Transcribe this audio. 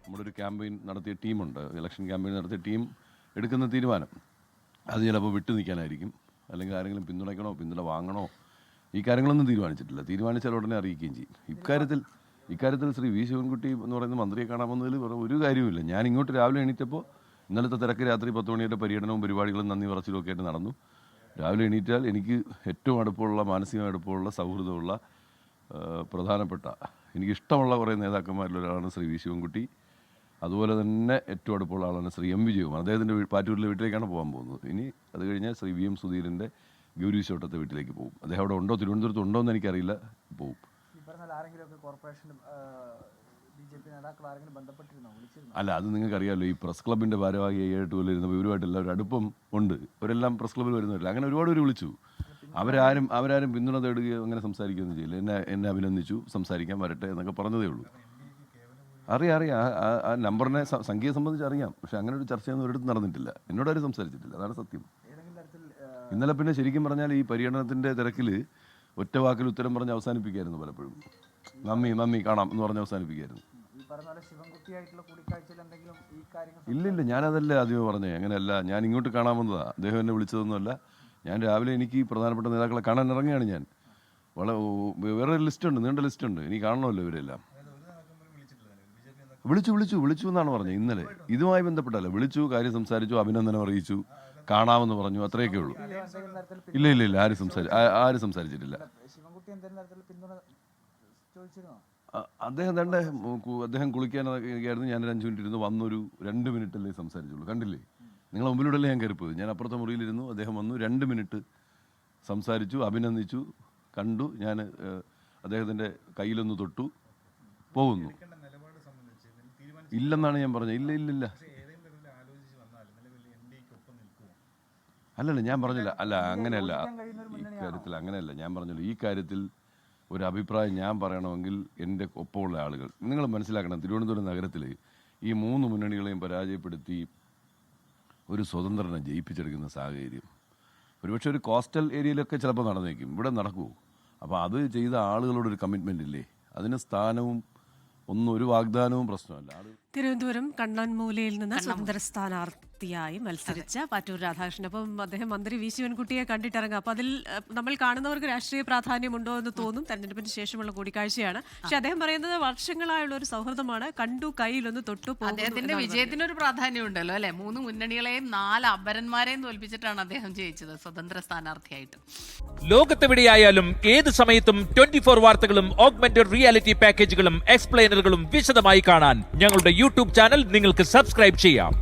നമ്മുടെ ഒരു ക്യാമ്പയിൻ നടത്തിയ ടീമുണ്ട്, ഇലക്ഷൻ ക്യാമ്പയിൻ നടത്തിയ ടീം എടുക്കുന്ന തീരുമാനം അത് ചിലപ്പോൾ വിട്ടു നിൽക്കാനായിരിക്കും, അല്ലെങ്കിൽ ആരെങ്കിലും പിന്തുണയ്ക്കണോ പിന്തുണ വാങ്ങണോ ഈ കാര്യങ്ങളൊന്നും തീരുമാനിച്ചിട്ടില്ല. തീരുമാനിച്ചാൽ ഉടനെ അറിയിക്കുകയും ചെയ്യും. ഇക്കാര്യത്തിൽ ശ്രീ വി ശിവൻകുട്ടി എന്ന് പറയുന്ന മന്ത്രിയെ കാണാമെന്നതിൽ ഒരു കാര്യവുമില്ല. ഞാൻ ഇങ്ങോട്ട് രാവിലെ എണീറ്റപ്പോൾ ഇന്നലത്തെ തിരക്ക് രാത്രി 10 മണിയുടെ പര്യടനവും പരിപാടികളും നന്ദി പറച്ചിലും ഒക്കെ ആയിട്ട് നടന്നു. രാവിലെ എണീറ്റാൽ എനിക്ക് ഏറ്റവും അടുപ്പമുള്ള, മാനസികമായി അടുപ്പമുള്ള, സൗഹൃദമുള്ള, പ്രധാനപ്പെട്ട, എനിക്കിഷ്ടമുള്ള കുറേ നേതാക്കന്മാരിലൊരാളാണ് ശ്രീ വി ശിവൻകുട്ടി. അതുപോലെ തന്നെ ഏറ്റവും അടുപ്പമുള്ള ആളാണ് ശ്രീ എം വിജയകുമാർ. അദ്ദേഹത്തിൻ്റെ പാറ്റൂരിലെ വീട്ടിലേക്കാണ് പോകാൻ പോകുന്നത്. ഇനി അത് കഴിഞ്ഞാൽ ശ്രീ വി എം സുധീരൻ്റെ ഗൗരീശോട്ടത്തെ വീട്ടിലേക്ക് പോകും. അദ്ദേഹം അവിടെ ഉണ്ടോ, തിരുവനന്തപുരത്ത് ഉണ്ടോ എന്ന് എനിക്കറിയില്ല, പോകും. അല്ല, അത് നിങ്ങൾക്കറിയാമല്ലോ, ഈ പ്രസ് ക്ലബിൻ്റെ ഭാരവാഹിയായിട്ട് പോലും ഇരുന്ന ഇവരുമായിട്ട് എല്ലാവരും അടുപ്പം ഉണ്ട്. ഇവരെല്ലാം പ്രസ് ക്ലബ്ബിൽ വരുന്നവരില്ല. അങ്ങനെ ഒരുപാട് പേര് വിളിച്ചു. അവരാരും പിന്തുണ തേടുകയോ അങ്ങനെ സംസാരിക്കുകയൊന്നും ചെയ്യില്ല. എന്നെ അഭിനന്ദിച്ചു, സംസാരിക്കാൻ വരട്ടെ എന്നൊക്കെ പറഞ്ഞതേ ഉള്ളൂ. അറിയാം, ആ നമ്പറിനെ സംഖ്യയെ സംബന്ധിച്ച് അറിയാം. പക്ഷെ അങ്ങനെ ഒരു ചർച്ചയൊന്നും ഒരിടത്തും നടന്നിട്ടില്ല, എന്നോടാരും സംസാരിച്ചിട്ടില്ല. അതാണ് സത്യം. ഇന്നലെ പിന്നെ ശരിക്കും പറഞ്ഞാൽ ഈ പര്യടനത്തിൻ്റെ തിരക്കിൽ ഒറ്റ വാക്കിൽ ഉത്തരം പറഞ്ഞ് അവസാനിപ്പിക്കായിരുന്നു. പലപ്പോഴും മമ്മി കാണാം എന്ന് പറഞ്ഞ് അവസാനിപ്പിക്കായിരുന്നു. ഇല്ലില്ല, ഞാനതല്ല ആദ്യമേ പറഞ്ഞേ. അങ്ങനെയല്ല, ഞാൻ ഇങ്ങോട്ട് കാണാമെന്നതാ. അദ്ദേഹം എന്നെ വിളിച്ചതൊന്നുമല്ല. ഞാൻ രാവിലെ എനിക്ക് പ്രധാനപ്പെട്ട നേതാക്കളെ കാണാൻ ഇറങ്ങിയാണ്. ഞാൻ വേറെ ലിസ്റ്റുണ്ട്, നീണ്ട ലിസ്റ്റുണ്ട്. എനിക്ക് കാണണമല്ലോ ഇവരെല്ലാം. വിളിച്ചു എന്നാണ് പറഞ്ഞത്. ഇന്നലെ ഇതുമായി ബന്ധപ്പെട്ടല്ല, വിളിച്ചു, കാര്യം സംസാരിച്ചു, അഭിനന്ദനം അറിയിച്ചു, കാണാമെന്ന് പറഞ്ഞു, അത്രയൊക്കെ ഉള്ളൂ. ഇല്ല, ആരും സംസാരിച്ചിട്ടില്ല. അദ്ദേഹം കുളിക്കാനായിരുന്നു. ഞാൻ 5 മിനിറ്റ് ഇരുന്ന് വന്നൊരു 2 മിനിറ്റല്ലേ സംസാരിച്ചുള്ളൂ. കണ്ടില്ലേ, നിങ്ങളെ മുമ്പിലൂടെയല്ലേ ഞാൻ കയറിപ്പോയത്. ഞാൻ അപ്പുറത്തെ മുറിയിലിരുന്നു, അദ്ദേഹം വന്നു, 2 മിനിറ്റ് സംസാരിച്ചു, അഭിനന്ദിച്ചു, കണ്ടു. ഞാൻ അദ്ദേഹത്തിൻ്റെ കയ്യിലൊന്ന് തൊട്ടു, പോകുന്നു. ഇല്ലെന്നാണ് ഞാൻ പറഞ്ഞത്. ഇല്ല. അല്ലല്ല, ഞാൻ പറഞ്ഞില്ല. അല്ല, അങ്ങനെയല്ല. അങ്ങനെയല്ല ഞാൻ പറഞ്ഞല്ലോ. ഈ കാര്യത്തിൽ ഒരു അഭിപ്രായം ഞാൻ പറയണമെങ്കിൽ എൻ്റെ ഒപ്പമുള്ള ആളുകൾ, നിങ്ങൾ മനസ്സിലാക്കണം, തിരുവനന്തപുരം നഗരത്തിൽ ഈ 3 മുന്നണികളെയും പരാജയപ്പെടുത്തി ഒരു സ്വതന്ത്രനെ ജയിപ്പിച്ചെടുക്കുന്ന സാഹചര്യം ഒരുപക്ഷെ ഒരു കോസ്റ്റൽ ഏരിയയിലൊക്കെ ചിലപ്പോൾ നടന്നേക്കും, ഇവിടെ നടക്കുമോ? അപ്പോൾ അത് ചെയ്ത ആളുകളോടൊരു കമ്മിറ്റ്മെൻ്റ് ഇല്ലേ? അതിന് സ്ഥാനവും ഒന്നും ഒരു വാഗ്ദാനവും പ്രശ്നമല്ല. തിരുവനന്തപുരം കണ്ണൻമൂലയിൽ നിന്ന് സ്വതന്ത്ര സ്ഥാനാർത്ഥിയായി മത്സരിച്ച പാറ്റൂർ രാധാകൃഷ്ണൻ. അപ്പം അദ്ദേഹം മന്ത്രി വി ശിവൻകുട്ടിയെ കണ്ടിട്ടിറങ്ങുക. അപ്പം അതിൽ നമ്മൾ കാണുന്നവർക്ക് രാഷ്ട്രീയ പ്രാധാന്യമുണ്ടോ എന്ന് തോന്നും. തെരഞ്ഞെടുപ്പിന് ശേഷമുള്ള കൂടിക്കാഴ്ചയാണ്. പക്ഷെ അദ്ദേഹം പറയുന്നത് വർഷങ്ങളായുള്ള ഒരു സൗഹൃദമാണ്. കണ്ടു, കയ്യിലൊന്ന് തൊട്ടു. അദ്ദേഹത്തിന്റെ വിജയത്തിനൊരു പ്രാധാന്യം ഉണ്ടല്ലോ അല്ലെ. 3 മുന്നണികളെയും 4 അപരന്മാരെയും തോൽപ്പിച്ചിട്ടാണ് അദ്ദേഹം ജയിച്ചത് സ്വതന്ത്ര സ്ഥാനാർത്ഥിയായിട്ട്. ലോകത്തെവിടെയായാലും ഏത് സമയത്തും 24 വാർത്തകളും ഓഗ്മെന്റഡ് റിയാലിറ്റി പാക്കേജുകളും എക്സ്പ്ലെയിനറുകളും വിശദമായി കാണാൻ ഞങ്ങളുടെ യൂട്യൂബ് ചാനൽ നിങ്ങൾക്ക് സബ്സ്ക്രൈബ് ചെയ്യാം.